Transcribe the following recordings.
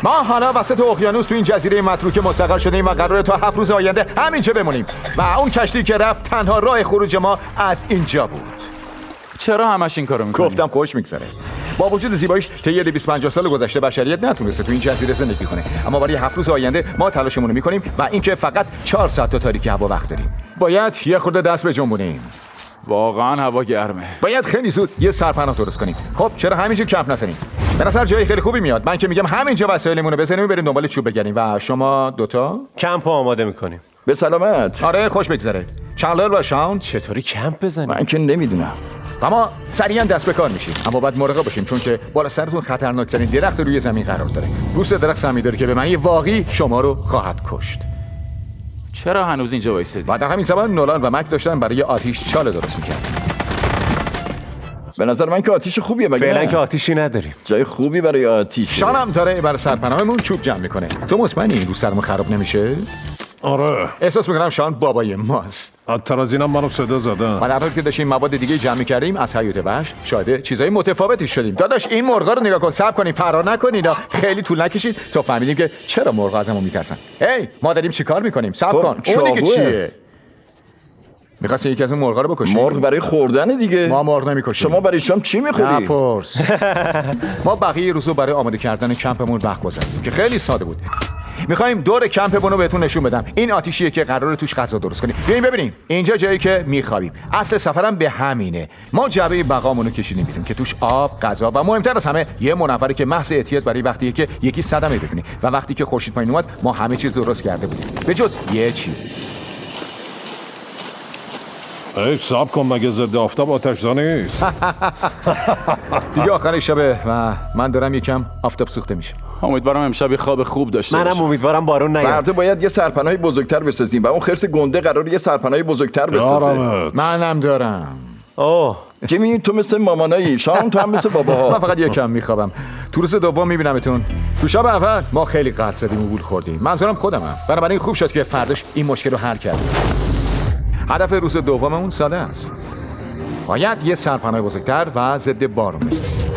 ما حالا وسط اقیانوس تو این جزیره متروکه مستقر شدیم و قراره تا 7 روز آینده همینجا بمونیم و اون کشتی که رفت تنها راه خروج ما از اینجا بود. چرا همش این کارو میکنی؟ گفتم خوش میگذره. با وجود زیباییش طی 250 سال گذشته بشریت نتونسته تو این جزیره زندگی کنه، اما برای 7 روز آینده ما تلاشمون رو میکنیم و اینکه فقط 4 ساعت تا تاریکی هوا وقت داریم. باید یه خورده دست بجنبونیم. واقعا هوا گرمه. باید خیلی زود یه سرپناه درست کنیم. خب چرا همینجا کمپ نزنیم؟ به نظر جای خیلی خوبی میاد. من که میگم همینجا وسایلمون رو بزنیم و بریم دنبال چوب بگردیم. و شما دوتا کمپ آماده میکنیم. به سلامت. آره خوش بگذره. چندلر و شاون چطوری کمپ بزنیم؟ من که نمیدونم. اما سریعا دست به کار میشیم، اما باید مراقب باشیم چون که بالا سرتون خطرناکترین درخت روی زمین قرار داره. روس درخت سمی داره که به معنی واقعی شما رو خواهد کشت. چرا هنوز اینجا وایسادی؟ و در همین زمان نولان و مک داشتن برای آتیش چاله درست میکردن. به نظر من که آتیش خوبیه. مگه فعلا نه؟ که آتیشی نداریم. جای خوبی برای آتیش. شان هم داره برای سرپناهمون چوب جمع میکنه. تو مطمئنی این رو سرمون خراب نمیشه؟ آره، احساس میکنم شان بابای ماست. اترازینم منو صدا زدن. و در حالی که داشتیم مواد دیگه جمع می‌کردیم از حیات وحش شاهد چیزای متفاوتی شدیم. داداش این مرغا رو نگاه کن، صبر کنید، فرار نکنید. خیلی طول نکشید تا فهمیدیم که چرا مرغا ازمون میترسن. هی ما داریم چیکار می‌کنیم؟ صبر کن. اون دیگه چاقوه. چیه؟ می‌خواستی یکی از اون مرغا رو بکشی؟ مرغ برای خوردن دیگه. ما مرغ نمی‌کشیم. شما برای شام چی میخوری؟ نپرس. ما بقیه روزو برای آماده کردن کمپمون وقت گذروندیم که خیلی ساده بود. میخوایم دور کمپمون رو بهتون نشون بدم. این آتیشیه که قراره توش غذا درست کنیم. بیاین ببینیم. اینجا جایی که میخوابیم. اصل سفرم به همینه. ما جعبه بقامونو کشیدیم بیرون که توش آب، غذا و مهمتر از همه یه منوره که محض احتیاط برای وقتیه که یکی صدمه ببینه. و وقتی که خورشید پایین اومد ما همه چیز درست کرده بودیم به جز یه چیز. ای صبر کن، مگه ضد آفتاب آتش‌زا نیست؟ دیگه آخر شبه و من دارم یکم آفتاب سوخته میشه. امیدوارم امشب یه خواب خوب داشته منم باشی. امیدوارم بارون نیاد. فردا باید یه سرپناه بزرگتر بسازیم و اون خرس گنده قراره یه سرپناه بزرگتر بسازه. یارمت. منم دارم. اوه، جیمی تو مثل مامانایی، شام تو هم مثل من باباها. فقط یکم میخوابم. تو روز دوم میبینمتون. تو شب اول ما خیلی قد زدیم و گول خوردیم. منظورم خودمم. بنابراین خوب شد که فرداش این مشکل رو حل کردیم. هدف روز دوممون ساده است. باید یه سرپناه بزرگتر و ضد بارون بسازیم.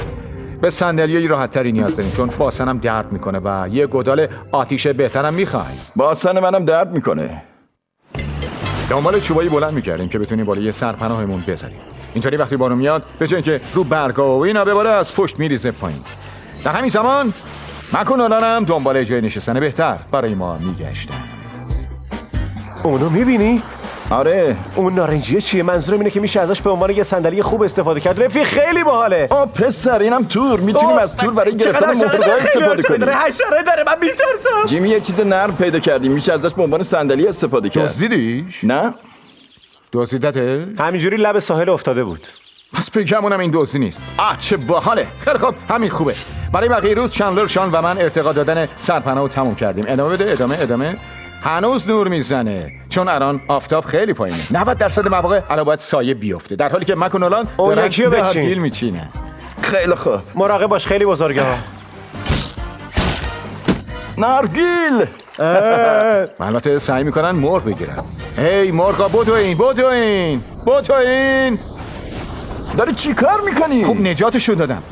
به صندلیای راحت‌تری نیاز داریم چون باسنم درد میکنه و یه گودال آتیش بهترم میخوایم. باسن منم درد میکنه. دنبال چوبایی بلند میکردیم که بتونیم بالای سرپناهمون بذاریم. اینطوری وقتی بارون میاد به جای اینکه رو برگا و اینا بباره از پشت میریزه پایین. در همین زمان مک و نولانم دنبال جای نشستن بهتر برای ما میگشتن. اونو میبینی؟ آره. اون نارنجیه چیه؟ منظورم اینه که میشه ازش به عنوان یه صندلی خوب استفاده کرد. رفیق خیلی باحاله. پسر اینم تور. میتونیم از تور برای گرفتن مرغ‌ها استفاده کنیم. حشره داره، من میترسم. جیمی یه چیز نرم پیدا کردیم، میشه ازش به عنوان صندلی استفاده کرد. دزدیدیش؟ نه؟ دزدیدته؟ همینجوری لب ساحل افتاده بود. پس بگمونم این دزدی نیست. چه باحاله. خیلی خب همین خوبه. برای بقیه روز چندلر، شان و من ارتقا دادن سرپناه رو تموم کردیم. ادامه بده. ادامه. هنوز نور میزنه چون الان آفتاب خیلی پایینه. 90% مواقع الان باید سایه بیفته، در حالی که مک و نولان اون دارن یکی رو بچین. نارگیل میچینن. خیلی خوب. مراقب باش، خیلی بزرگه ها. نارگیل. البته سعی میکنن مرغ بگیرن. هی مرغا بدوین. داری چی کار میکنی؟ خوب نجاتشون دادم.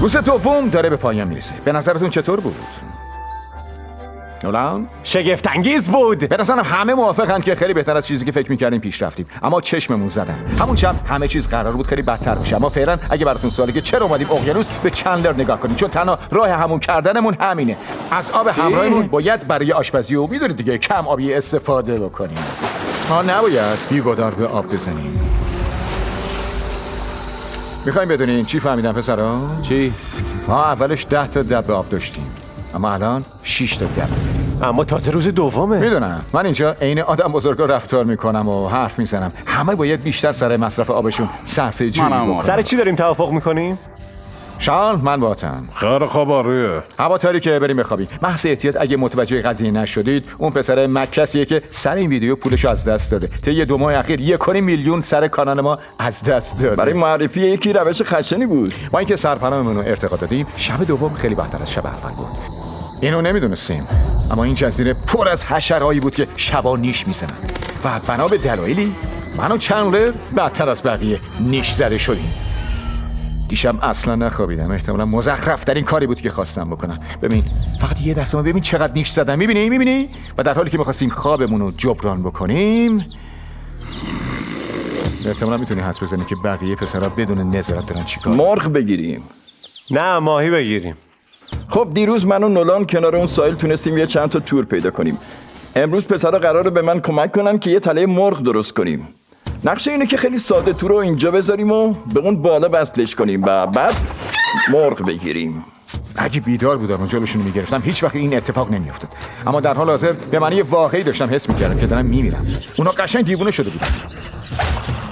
روز دوم داره به پایان میرسه. به نظرتون چطور بود؟ نولان؟ شگفت انگیز بود. به نظرم همه موافقن که خیلی بهتر از چیزی که فکر میکردیم پیش رفتیم، اما چشممون زدن. همون شب همه چیز قرار بود خیلی بدتر بشه، اما فعلا اگه براتون سوالی که چرا اومدیم اقیانوس، به چندلر نگاه کنید چون تنها راه همون کردنمون همینه. از آب همراهمون باید برای آشپزی و میدونید دیگه کم آبی استفاده بکنیم. ما نباید بیگدار به آب بزنیم. میخوایم بدونین چی فهمیدم پسرا؟ چی؟ ما اولش 10 تا دبه آب داشتیم، اما الان 6 تا دبه. اما تازه روز دومه. میدونم من اینجا عین آدم بزرگا رفتار میکنم و حرف میزنم. همه باید بیشتر سر مصرف آبشون صرفه جویی بکنن. سر چی داریم توافق میکنیم؟ شان من باهاتم. خیلی خوب. آره. هوا تاریکه، بریم بخوابیم. محض احتیاط اگه متوجه قضیه نشدید، اون پسر مکسیه که سر این ویدیو پولش از دست داده. طی 2 ماه اخیر 1.5 میلیون سر کانال ما از دست داده. برای معرفی یکی روش خشنی بود. ما اینکه سرپناهمون رو ارتقا دادیم، شب دوم خیلی بهتر از شب اول بود. اینو نمیدونستیم، اما این جزیره پر از حشرهایی بود که شبا نیش میزنن و بنا به دلایلی من و چندلر بدتر از بقیه نیش زده شدیم. دیشب اصلا نخوابیدم. احتمالا مزخرف ترین کاری بود که خواستم بکنم. ببین فقط یه دستمو ببین چقدر نیش زدم. میبینی و در حالی که میخواستیم خوابمون رو جبران بکنیم احتمالا میتونی حدس بزنی که بقیه پسرها بدون نظارت دارن چیکار. مرغ بگیریم. نه ماهی بگیریم. خب دیروز من و نولان کنار اون ساحل تونستیم یه چند تا تور پیدا کنیم. امروز پسرها قراره به من کمک کنن که یه تله مرغ درست کنیم. نقشه اینه که خیلی ساده تور رو اینجا بذاریم و به اون بالا وصلش کنیم و بعد مرغ بگیریم. اگه بیدار بودم و جلوشون میگرفتم هیچ وقت این اتفاق نمیافتاد. اما در حال حاضر به معنی واقعی داشتم حس میکردم که دارم میمیرم. اونا قشنگ دیوونه شده بودن.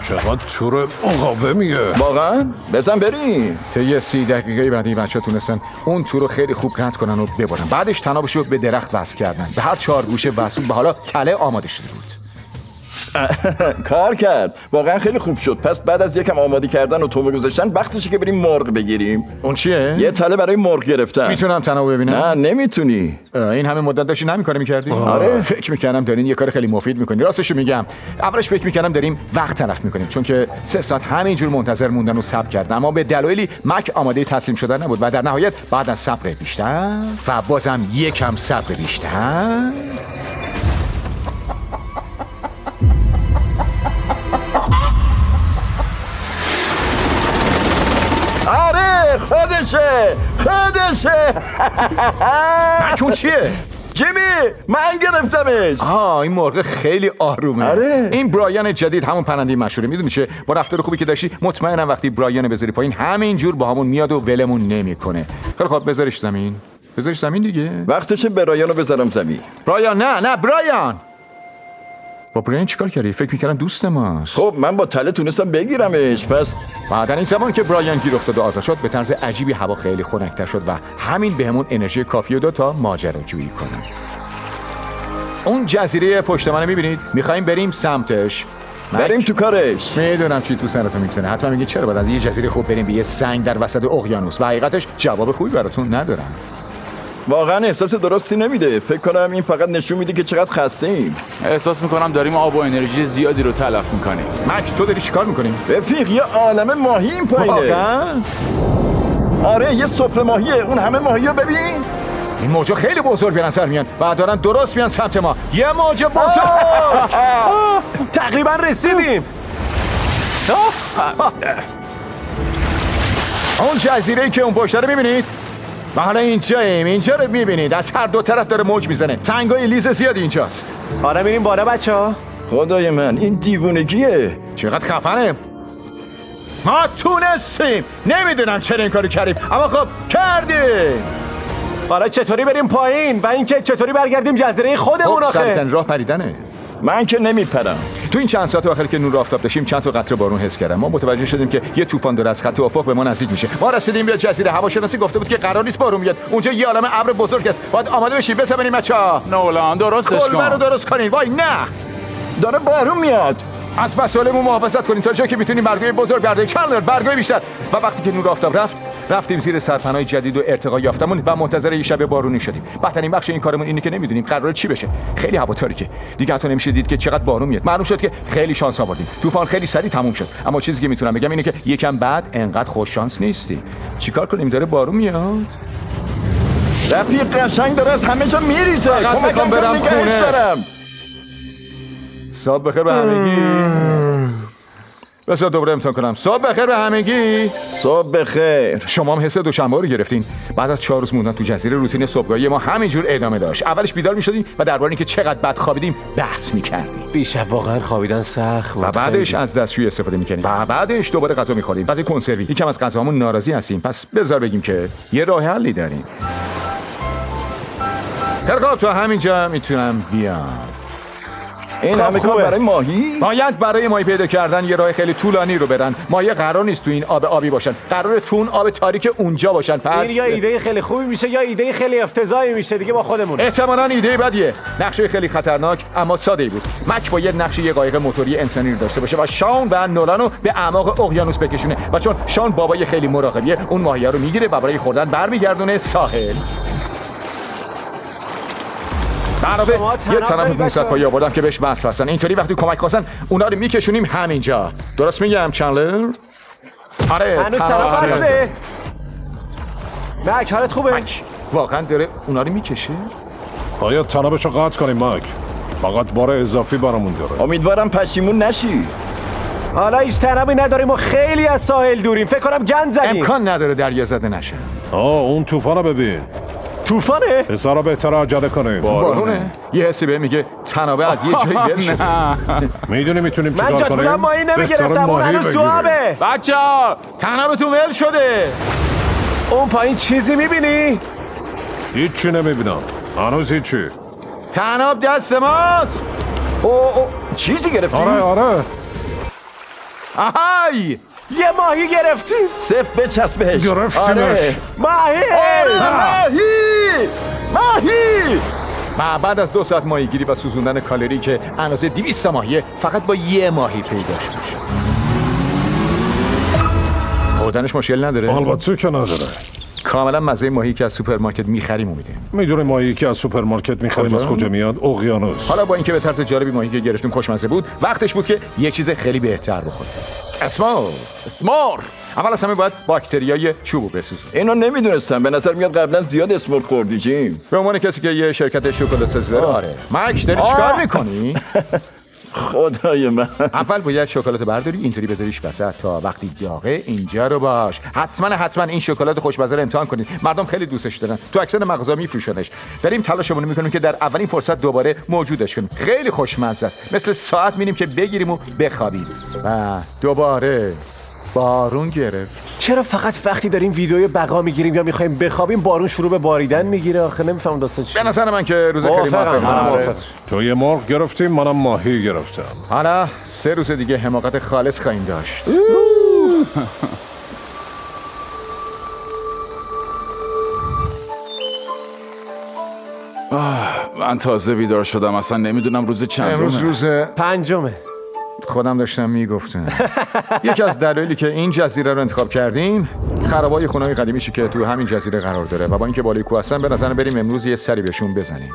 چقدر تور مقاومیه. واقعا؟ بزن بریم. طی 30 دقیقه بعد این بچه‌ها تونستن اون تور رو خیلی خوب قطع کنن و ببرن. بعدش تنابشو به درخت وصل کردن. به هر 4 گوشه وصل به حالا تله آماده شده بود. کار کرد. واقعا خیلی خوب شد. پس بعد از یکم آماده کردن و تومه گذاشتن وقتشه که بریم مرغ بگیریم. اون چیه؟ یه تله برای مرغ گرفتم. میتونم تنابو ببینم؟ نه نمیتونی. این همه مدت داشتی همین کارو می‌کردی؟ آره. فکر می‌کردم دارین یه کار خیلی مفید می‌کنی. راستشو میگم. اولش فکر می‌کردم داریم وقت تلف می‌کنیم چون که 3 ساعت همینجور منتظر موندن و صبر کردن اما به دلایلی مک آماده تسلیم شدن نبود و در نهایت بعد از صبر بیشتر و بازم یکم صبر بیشتر آره خودشه. مکون چیه؟ جیمی من گرفتمش. این مرغ خیلی آرومه. آره. این برایان جدید همون پرنده مشهوره. میدونی چه؟ با رفتار خوبی که داشتی مطمئنم وقتی برایان بذاری پایین همینجور با همون میاد و ولمون نمیکنه. خیلی خب بذارش زمین دیگه. وقتشه برایانو بذارم زمین. برایان نه برایان. با برایان چیکار کردی؟ فکر می‌کردم دوست ماست. خب من با تله تونستم بگیرمش. پس بعد این زمان که برایان گیر افتاد و آزاد شد به طرز عجیبی هوا خیلی خنک‌تر شد و همین بهمون انرژی کافی رو داد تا ماجراجویی کنیم. اون جزیره پشت منو می‌بینید؟ می‌خوایم بریم سمتش. بریم تو کارش. میدونم چی تو سرتون میگذره. حتما میگید چرا باید از یه جزیره خوب بریم به یه سنگ در وسط اقیانوس و حقیقتش جواب خوبی براتون ندارم. واقعا احساس درستی نمیده. فکر کنم این فقط نشون میده که چقدر خسته ایم. احساس میکنم داریم آب و انرژی زیادی رو تلف میکنیم. مک تو داری چیکار میکنی؟ رفیق یه عالمه ماهی این پایینه. واقعا؟ آره یه سفره ماهیه. اون همه ماهی رو ببین. این موجا خیلی بزرگ به نظر میان و دارن درست میان سمت ما. یه موج بزرگ. تقریبا رسیدیم. اون جزیره‌ای که اون پشت رو میبینید؟ و حالا اینجا رو میبینید از هر دو طرف داره موج میزنه. سنگای لیز زیادی اینجاست. آره میریم بالا بچه‌ها. خدای من این دیوونگیه. چقدر خفنه. ما تونستیم. نمیدونم چرا این کارو کردیم اما خب کردیم. حالا چطوری بریم پایین و اینکه چطوری برگردیم جزیره خودمون خب آخه؟ سریع‌ترین راه پریدنه. من که نمیپرم. تو این چند ساعت آخر که نور آفتاب داشتیم چند تا قطره بارون حس کردم. ما متوجه شدیم که یه طوفان داره از خط افق به ما نزدیک میشه. ما رسیدیم به جزیره. هواشناسی گفته بود که قرار نیست بارون بیاد. اونجا یه عالمه ابر بزرگ است. باید آماده بشید. بزنین بچه‌ها. نولان درستش کلبه رو کن. درست کنین. وای نه. داره بارون میاد. از وسایلمون محافظت کنین تا جایی که میتونیم. برگای بزرگ بردارین. چندلر برگای بیشتر. و وقتی که نور آفتاب رفتیم زیر سرپناه جدید و ارتقا یافتمون و منتظر یه شب بارونی شدیم. بدترین بخش این کارمون اینه که نمیدونیم قراره چی بشه. خیلی هوا تاریکه. دیگه حتی نمیشه دید که چقدر بارون میاد. معلوم شد که خیلی شانس آوردیم. طوفان خیلی سریع تموم شد. اما چیزی که میتونم بگم اینه که یکم بعد انقدر خوش شانس نیستی. چیکار کنیم؟ داره بارون میاد. رفیق قشنگ داره از همه جا میریزه. فقط میخوام برم خونه. صبح بخیر به همگی. بسیار دوباره امتحان کنم. صبح بخیر به همگی. صبح بخیر. شما هم حس دوشنبه رو گرفتین. بعد از 4 روز موندن تو جزیره روتین صبحگاهی ما همینجور ادامه داشت. اولش بیدار می‌شدیم و درباره اینکه چقدر بد خوابیدیم بحث می‌کردیم. دیشب واقعا خوابیدن سخت و بعدش از دستشویی استفاده می‌کنیم. و بعدش دوباره غذا می‌خوریم. غذای کنسروی. یکم از غذاهامون ناراضی هستیم. پس بذار بگیم که یه راه حلی داریم. خیلی خوب تا همینجا میتونم بیام. این همه کار برای ماهی؟ باید برای ماهی پیدا کردن یه راه خیلی طولانی رو برن. ماهی قرار نیست تو این آب آبی باشن. قراره تو اون آب تاریک اونجا باشن. پس این یا ایده خیلی خوبی میشه یا ایده خیلی افتضاحی میشه دیگه با خودمون. احتمالاً ایده بدیه. نقشه خیلی خطرناک اما ساده‌ای بود. مک باید نقشه یه قایق موتوری انسانی رو داشته باشه و شان و نولانو به اعماق اقیانوس بکشونه و چون شان بابای خیلی مراقبیه اون ماهی‌ها رو میگیره و برای خوردن برمیگردونه ساحل. علاوه یه تنم 500 پایی آوردم که بهش وصل هستن. اینطوری وقتی کمک خواستن اونا رو میکشونیم همینجا. درست میگم چندلر؟ آره هنوز تناب طرف زیاده. هسته مک حالت خوبه؟ مک واقعا داره اونا رو میکشه؟ باید تنابشو قطع کنیم مک. فقط بار اضافی برامون داره. امیدوارم پشیمون نشی. حالا هیچ تنابی نداریم و خیلی از ساحل دوریم. فکر کنم گند زدیم. امکان نداره دریا زده نشه. اون طوفانو ببین. طوفانه؟ پسرا بهتره عجله کنیم. بارونه؟ یه حسی به میگه تنابه از یه جایی ول شده. میدونی میتونیم من چیکار جات کنیم؟ بودم ماهی نمیگرفتم. اون هنوز تو آبه. بچه‌ها تنابتون ول شده. اون پایین چیزی میبینی؟ هیچی نمیبینم. هنوز هیچی. تناب دست ماست. او چیزی گرفتی؟ آره. آهای یه ماهی گرفتیم. صف بچسب بهش. گرفتیمش. آره. ماهی. ماهی و بعد از 2 ساعت ماهیگیری و سوزوندن کالری که اندازه 200 ماهیه فقط با یه ماهی پیدا شد. خوردنش مشکل نداره؟ البته که نداره. کاملا مزه ماهی که از سوپرمارکت میخریم میده. میدونی ماهی که از سوپرمارکت میخریم از کجا میاد؟ اقیانوس. حالا با اینکه به طرز جالبی ماهی که گرفتیم خوشمزه بود، وقتش بود که یه چیز خیلی بهتر بخوریم. اسمار. اول از همه باید باکتریای چوبو بسوزون. اینو نمیدونستم. به نظر میاد قبلا زیاد اسمورت خوردی جیم. به عنوان کسی که یه شرکت شکلات سازی داره، آره. مک داری چیکار میکنی؟ خدای من. اول باید شکلات برداری اینطوری بذاریش وسط تا وقتی داغه اینجا رو باش. حتما این شکلات خوشمزه رو امتحان کنید. مردم خیلی دوستش دارن. تو اکثر مغازه‌ها میفروشنش. داریم تلاشمون میکنیم که در اولین فرصت دوباره موجودش کنیم. خیلی خوشمزه است. مثل ساعت میریم که بگیریم و بخوابیم. و دوباره بارون گرفت. چرا فقط وقتی داریم ویدیوی بقا میگیریم یا میخوایم بخوابیم بارون شروع به باریدن میگیره؟ آخه نمیفهمم داستان چیه. به نظر من که روز خیلی موفقی. تو یه مرغ گرفتیم، منم ماهی گرفتم. حالا 3 روز دیگه حماقت خالص خواهیم داشت. من تازه بیدار شدم، اصلا نمیدونم روز امروز چندمه. روز پنجمه. خودم داشتم میگفتم. یکی از دلایلی که این جزیره رو انتخاب کردیم خرابای خونه‌های قدیمیشه که تو همین جزیره قرار داره و با اینکه بالای کوه هستن به نظر بریم امروز یه سری بهشون بزنیم.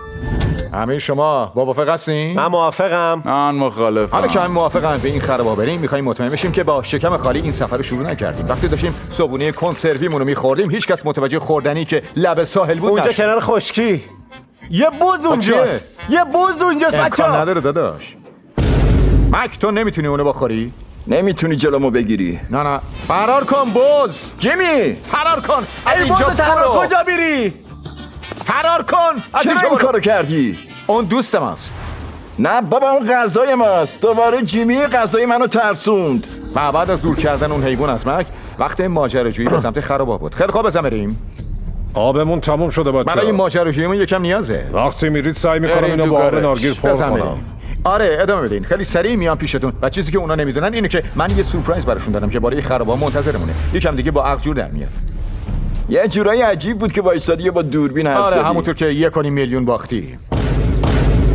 همه شما موافق هستین؟ من موافقم. من مخالفم. حالا که هم موافقن به این خرابا بریم، می‌خوایم مطمئن بشیم که با شکم خالی این سفر رو شروع نکردیم. وقتی داشتیم صبحونه کنسرویمون رو می‌خوردیم هیچکس متوجه خوردنی که لب ساحل بود اونجا نشد. کنار خشکی یه بز اونجاست. یه بز اونجاست امکان بچه‌ها. نداره داداش. مک تو نمیتونی اونو بخوری؟ نمیتونی جلومو بگیری. نه فرار کن بز. جیمی فرار کن از ای اینجا بز تنها برو. کجا میری؟ فرار کن از چرا اینجا این برو. کارو کردی؟ اون دوست ماست. نه بابا اون غذای ماست. دوباره جیمی غذای منو ترسوند. و بعد از دور کردن اون حیوان از مک وقت ماجراجویی به سمت خرابا بود. خیلی خوب بزن بریم. آبمون تموم شده برای این بچه. ماجراجوییمون یکم نیازه. وقتی میرید سعی میکنم بریم اینو تو با آب کارش. نارگیل پر بزن کنم. بریم. آره ادامه بدین. خیلی سریع میام پیشتون. و چیزی که اونا نمیدونن اینه که من یه سورپرایز براشون دارم که بالای خرابا منتظرمونه. یکم دیگه با عقل جور در میاد. یه جورایی عجیب بود که وایسادی با دوربین حرف آره زدی. همونطور که 1.5 میلیون باختی.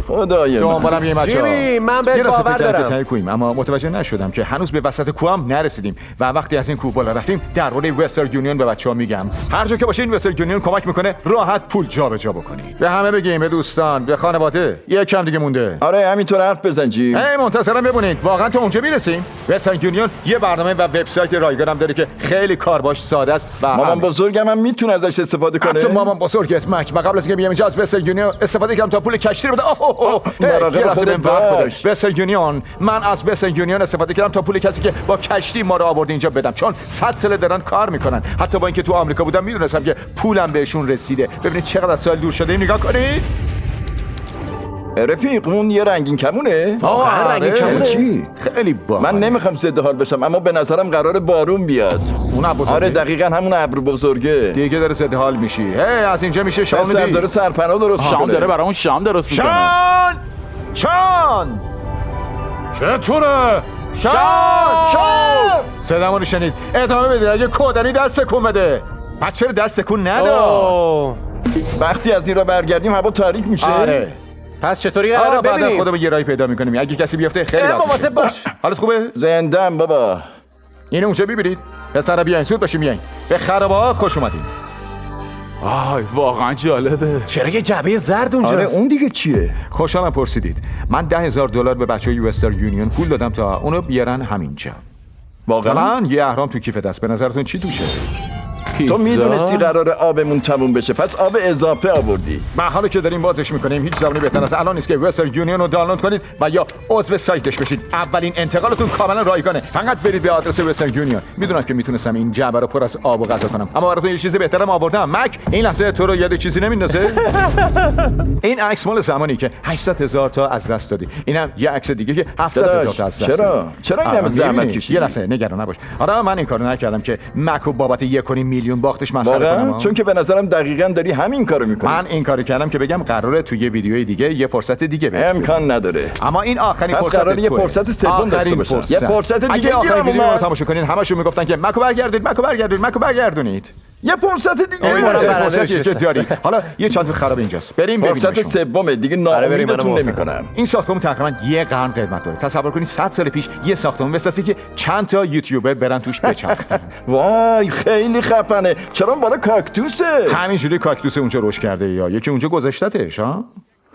خدای من. دنبالم یه بچه‌ها. جیمی، من بهت یه راسته باور فکر کردم دارم. که ته کوهیم، اما متوجه نشدم که هنوز به وسط کوهم نرسیدیم و وقتی از این کوه بالا رفتیم درباره وسترن یونیون به بچه‌ها میگم. هر جا که باشین وسترن یونیون کمک میکنه راحت پول جابجا بکنید. به همه بگیم، به دوستان، به خانواده. یکم دیگه مونده. آره همینطور حرف بزن جیم. هی منتظرم بمونید. واقعا تا اونجا میرسیم. وسترن یونیون یه برنامه و وبسایت رایگان هم داره که خیلی کارباش ساده است و مامان بزرگم هم میتونه ازش استفاده کنه. تو مامان بزرگت مک و قبل از اینکه بیام اینجا از وسترن یونیون استفاده کنم تا پول کشتی رو بده. مراقب خودت باش. وسترن یونیون، من از وسترن یونیون استفاده کردم تا پول کسی که با کشتی ما رو آورد اینجا بدم، چون 100 سال دارن کار میکنن. حتی با اینکه تو آمریکا بودم میدونستم که پولم بهشون رسیده. ببینید چقدر از سال دور شده. نگاه کنید. رفیق اون یه رنگین کمونه. واقعا رنگین کمونه. چی؟ خیلی با من نمیخوام ضد حال بشم اما به نظرم قرار بارون بیاد. اون بزرگه. آره دقیقاً همون ابر بزرگه. دیگه داره زده حال میشی. هی از اینجا میشه شام سر میدی. داره سرپناه درست شام کنه. داره برامون شام درست میکنه. شان چطوره؟ شان صدامو رو شنید. ادامه بدید. اگه کودنی دست کن بده. بچه رو دست کن نداد. وقتی از این را برگردیم هوا تاریک میشه. آره. پس چطوری قراره بعدا ببینیم؟ خودمون یه راهی پیدا میکنیم. اگه کسی بیفته خیلی بد. مواظب باش. حالت خوبه؟ زندم بابا. اینو اونجا ببینید. پسرا بیاین زود باشین بیاین. به خرابه‌ها خوش اومدین. آی واقعا جالبه. چرا یه جعبه زرد اونجاست؟ آره اون دیگه چیه؟ خوشحالم پرسیدید. من $10,000 به بچه‌های وسترن یونیون پول دادم تا اونو بیارن همینجا. واقعا یه اهرام تو کیف دست. به نظرتون چی توشه؟ تو پیتزا؟ میدونستی قرار آبمون تموم بشه، پس آب اضافه آوردی. ما حالا که داریم بازش میکنیم هیچ زمانی بهتر از الان نیست که وسترن یونیون رو دانلود کنید و یا عضو سایتش بشید. اولین انتقالتون کاملا رایگانه. فقط برید به آدرس وسترن یونیون. میدونم که میتونستم این جعبه رو پر از آب و غذا کنم، اما براتون یه چیز بهترم آوردم. مک این لحظه تو رو یاد چیزی نمیندازه؟ این عکس مال زمانی که 800,000 تا از دست دادی. اینم یه عکس دیگه که 700,000 تا از دست دادی. چرا این همه زحمت کشیدی؟ یه لحظه نگران نباش. آره من این کارو نکردم که مکو بابت 1.5 میلیون باختش مسخره کنم. واقعا؟ چون که به نظرم دقیقاً داری همین کارو میکنی. من این کارو کردم که بگم قراره توی یه ویدیوی دیگه یه فرصت دیگه بهت بدم. امکان نداره. اما این آخرین پس فرصت قراره یه توه. فرصت سوم داشته آخرین باشم. یه فرصت دیگه اگه آخرین گیرم ویدیو رو اومد. تماشا کنین همشون میگفتن که مکو برگردید مکو برگردید مکو برگردونید. یه فرصت دیگه امیدوارم برنده فرصتیه که بشناسه. داری. حالا یه چانت خراب اینجاست. بریم فرصت ببینیمشون. سومه دیگه بریم، ناامیدتون منم موافقم. نمیکنم. این ساختمون تقریبا یه قرن قدمت داره. تصور کنید 100 سال پیش یه ساختمون بسازی که چند تا یوتیوبر برن توش بچرخن. وای خیلی خفنه. چرا بالا کاکتوسه؟ همینجوری کاکتوس اونجا رشد کرده یا یکی اونجا گذاشتتش ها؟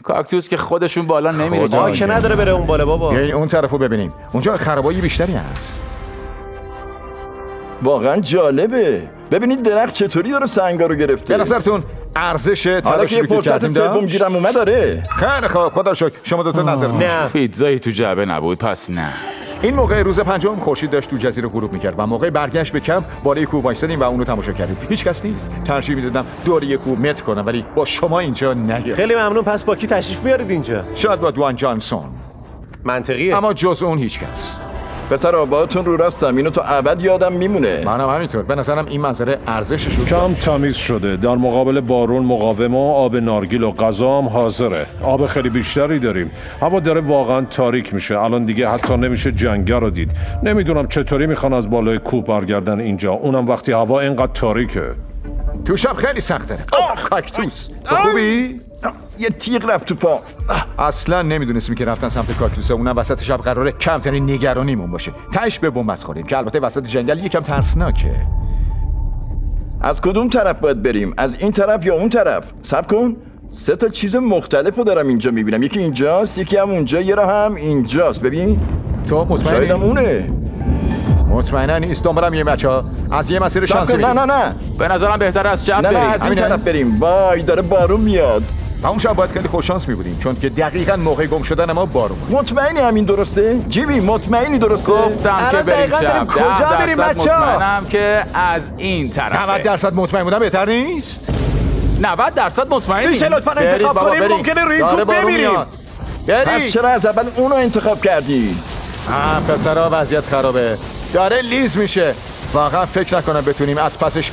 کاکتوس که خودشون بالا نمیره. خدا. آه که نداره بره اون بالا بابا. بیاین اون طرفو ببینیم. اونجا خرابایی بیشتری هست. واقعا جالبه. ببینید درخت چطوری داره سنگا رو گرفته. به نظرتون ارزش حالا تلاشی که رو یه که فرصت کردیم سوم داشت؟ گیرم اومد داره. خیلی خوب خدا رو شکر. شما دوتا نظر نه. پیتزایی تو جعبه نبود پس نه. این موقع روز پنجم خورشید داشت تو جزیره غروب میکرد و موقع برگشت به کمپ بالای کوه وایسادیم و اونو تماشا کردیم. هیچ کس نیست. ترجیح میدادم دور یه کوه متر کنم ولی با شما اینجا نیام. خیلی ممنون. پس با کی تشریف میارید اینجا؟ شاید با دوان جانسون، منطقیه. اما جز اون هیچ کس. پسر آباتون رو راستم، اینو تا ابد یادم میمونه. منم همینطور. به نظرم این منظره ارزشش رو کم تمیز شده، در مقابل بارون مقاوم و آب نارگیل و غذا هم حاضره. آب خیلی بیشتری داریم. هوا داره واقعا تاریک میشه. الان دیگه حتی نمیشه جنگه رو دید. نمیدونم چطوری میخوان از بالای کوه برگردن اینجا، اونم وقتی هوا اینقدر تاریکه. تو شب خیلی سخت داره. کاکتوس تو خوبی؟ یه تیغ رفت تو پا. اصلا نمیدونستیم که رفتن سمت کاکتوس اونم وسط شب قراره کمترین نگرانیمون باشه. تش به بنبست خوریم که البته وسط جنگل یکم ترسناکه. از کدوم طرف باید بریم؟ از این طرف یا اون طرف؟ صبر کن. 3 تا چیز مختلف رو دارم اینجا میبینم. یکی اینجاست، یکی هم اونجا، یه راه هم اینجاست. ببین تو مطمئنی؟ شاید هم اونه. مطمئنا نیست. دنبالم یه بچه‌ها از یه مسیر صبر شانسی کن. نه بریم. نه نه به نظرم بهتر از چپ نه نه بریم. از این همینه. طرف بریم. وای داره بارون میاد. و اون شب باید خیلی خوش شانس می بودیم چون که دقیقاً موقع گم شدن ما بارون بود. مطمئنی همین درسته؟ جیبی مطمئنی درسته؟ گفتم که الان بریم دقیقاً داریم چپ. کجا 10% بریم بچه‌ها؟ مطمئنم که از این طرفه. 90% مطمئن بودم بهتر نیست؟ 90% مطمئنی؟ میشه لطفاً انتخاب کنیم؟ ممکنه روی این کوه بمیریم. پس بری. چرا از اول اونو انتخاب کردی؟ پسرا وضعیت خرابه. داره لیز میشه. واقعا فکر نکنم بتونیم از پسش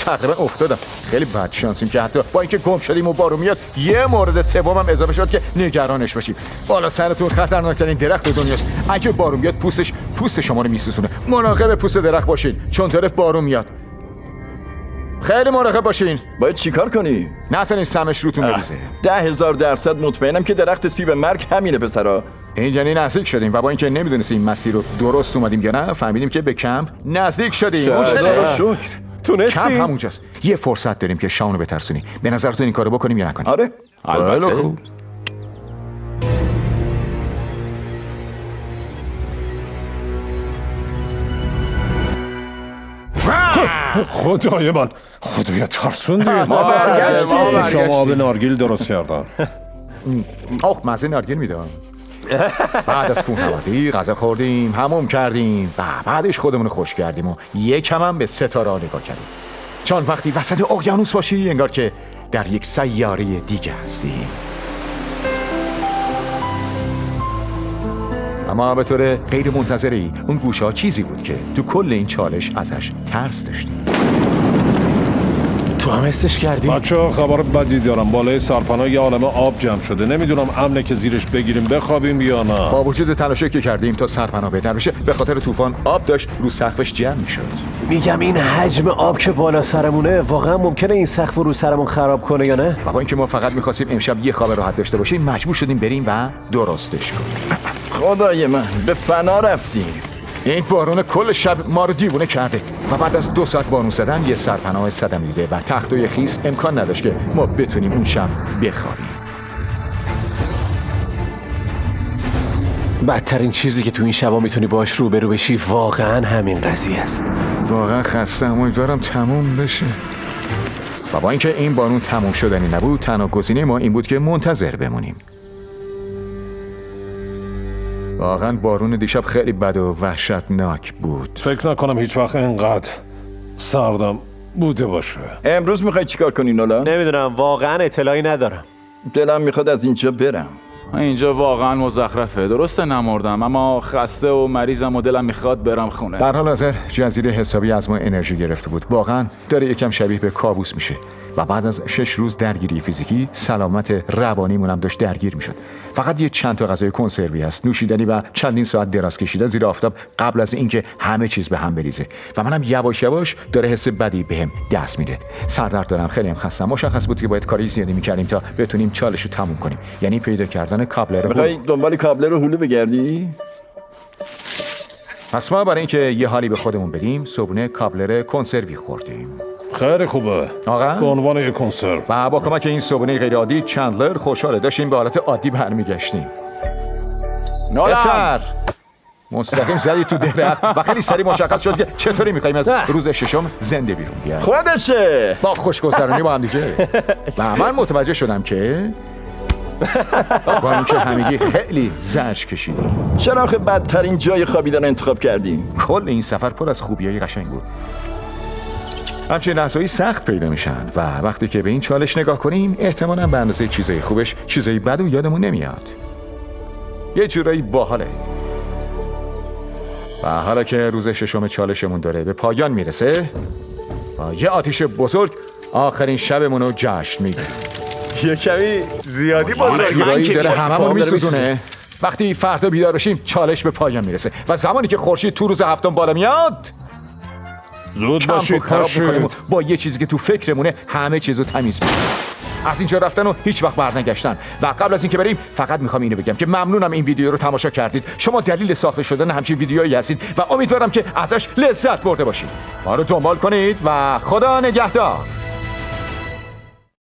تقریبا افتادم. خیلی بد شانسیم که حتی با اینکه گم شدیم و بارون میاد یه مورد سومم اضافه شد که نگرانش باشیم. بالا سرتون خطرناکترین درخت دنیاست. اگه بارون بیاد پوست شما رو میسوزونه. مراقب پوست درخت باشین چون داره بارون میاد. خیلی مراقب باشین. باید چیکار کنی؟ نه اصلا این سمش روتون بریزه. 10,000% مطمئنم که درخت سیب مرگ همینه پسرا. اینجا نزدیک شدیم و با اینکه نمیدونستیم این مسیر رو درست اومدیم یا نه فهمیدیم که به کمپ نزدیک شدیم. اون خدا چه؟ رو شکر. کمپ تونستی؟ همونجاست. یه فرصت داریم که شاونو بترسونی. به نظرتون این کارو بکنیم یا نکنیم؟ آره البته. خیلی خوب. خدای من، خدای ترسوندی. ما برگشتیم. شما آب نارگیل درست کردن. آخ مزه نارگیل میدم. بعد از کوهنوردی غذا خوردیم، حموم کردیم و بعدش خودمون رو خوش کردیم و یکم هم به ستاره ها نگاه کردیم. چون وقتی وسط اقیانوس باشی انگار که در یک سیاره دیگه هستیم. اما به طور غیر منتظری اون گوشه ها چیزی بود که تو کل این چالش ازش ترس داشتیم. تو هم حسش کردی؟ بچه خبر بدی دارم. بالای سرپناه یه عالمه آب جمع شده. نمیدونم امنه که زیرش بگیریم بخوابیم یا نه. با وجود تلاشی که کردیم تا سرپناه بهتر بشه به خاطر طوفان آب داشت رو سقفش جمع میشد. میگم این حجم آب که بالا سرمونه واقعا ممکنه این سقف رو سرمون خراب کنه یا نه؟ و با اینکه ما فقط می‌خواستیم امشب یه خواب راحت داشته باشیم مجبور شدیم بریم و درستش کنیم. خدای من به فنا رفتیم. این بارون کل شب ما رو دیوونه کرده و بعد از 2 ساعت بارون زدن یه سرپناه صدمه دیده و تختوی خیس امکان نداشت که ما بتونیم اون شب بخوابیم. بدترین چیزی که تو این شبا میتونی باش روبرو بشی واقعا همین قضیه است. واقعا خستم، امیدوارم تموم بشه. و با اینکه این بارون تموم شدنی نبود، تنها گزینه ما این بود که منتظر بمونیم. واقعا بارون دیشب خیلی بد و وحشتناک بود. فکر نکنم هیچ وقت اینقدر سردم بوده باشه. امروز میخوای چیکار کنی نولان؟ نمیدونم، واقعا اطلاعی ندارم. دلم میخواد از اینجا برم. اینجا واقعا مزخرفه. درسته نمردم، اما خسته و مریضم و دلم میخواد برم خونه. در حال حاضر جزیره حسابی از ما انرژی گرفته بود. واقعا داره یکم شبیه به کابوس میشه. و بعد از 6 روز درگیری فیزیکی، سلامت روانیمون هم داشت درگیر میشد. فقط یه چند تا غذای کنسروی هست، نوشیدنی و چندین ساعت دراز کشیدن زیر آفتاب قبل از اینکه همه چیز به هم بریزه. و منم یواش یواش داره حس بدی بهم دست میده. سردرد دارم، خیلی هم خستم. مشخص بود که باید کاری زیادی میکردیم تا بتونیم چالش رو تموم کنیم. یعنی پیدا کردن کابلر. میخوای دنبال کابلر رو هلو بگردی؟ پس ما برای اینکه یه حالی به خودمون بدیم، صبحونه کابلر کنسروی خوردیم. خیلی خوبه. آقا؟ به عنوان یک کنسرو. و با کمک این صبحونه غیرعادی چندلر خوشحاله داشتیم به حالت عادی برمیگشتیم. نولان! پسر مستقیم زدی تو درخت و خیلی سریع مشخص شد که چطوری میخوایم از روز ششم زنده بیرون بیایم. خودشه. با خوشگذرانی با هم دیگه. و من متوجه شدم که با اینکه همگی خیلی زجر کشیدیم. چرا آخه بدترین جای خوابیدن انتخاب کردیم؟ کل این سفر پر از خوبیای قشنگ بود. همچنین لحظه‌ای سخت پیدا میشن و وقتی که به این چالش نگاه کنیم احتمالاً به اندازه چیزای خوبش چیزای بد و یادمون نمیاد. یه جورایی باحاله. و حالا که روز ششم چالشمون داره به پایان میرسه، با یه آتیش بزرگ آخرین شبمون رو جشن میگیریم. یه کمی زیادی جورایی داره هممون میسوزونه. وقتی فردا بیدار بشیم چالش به پایان میرسه و زمانی که خورشید تو روز هفتم بالا میاد زود کمپ رو باشید خراب میکنیم و پاشید. با یه چیزی که تو فکرمونه همه چیزو تمیز میکنیم. از اینجا رفتن و هیچ وقت برنگشتن. و قبل از اینکه بریم فقط میخوام اینو بگم که ممنونم این ویدیو رو تماشا کردید. شما دلیل ساخته شدن همچین ویدیویی هستید و امیدوارم که ازش لذت برده باشید. ما رو دنبال کنید و خدا نگهدار.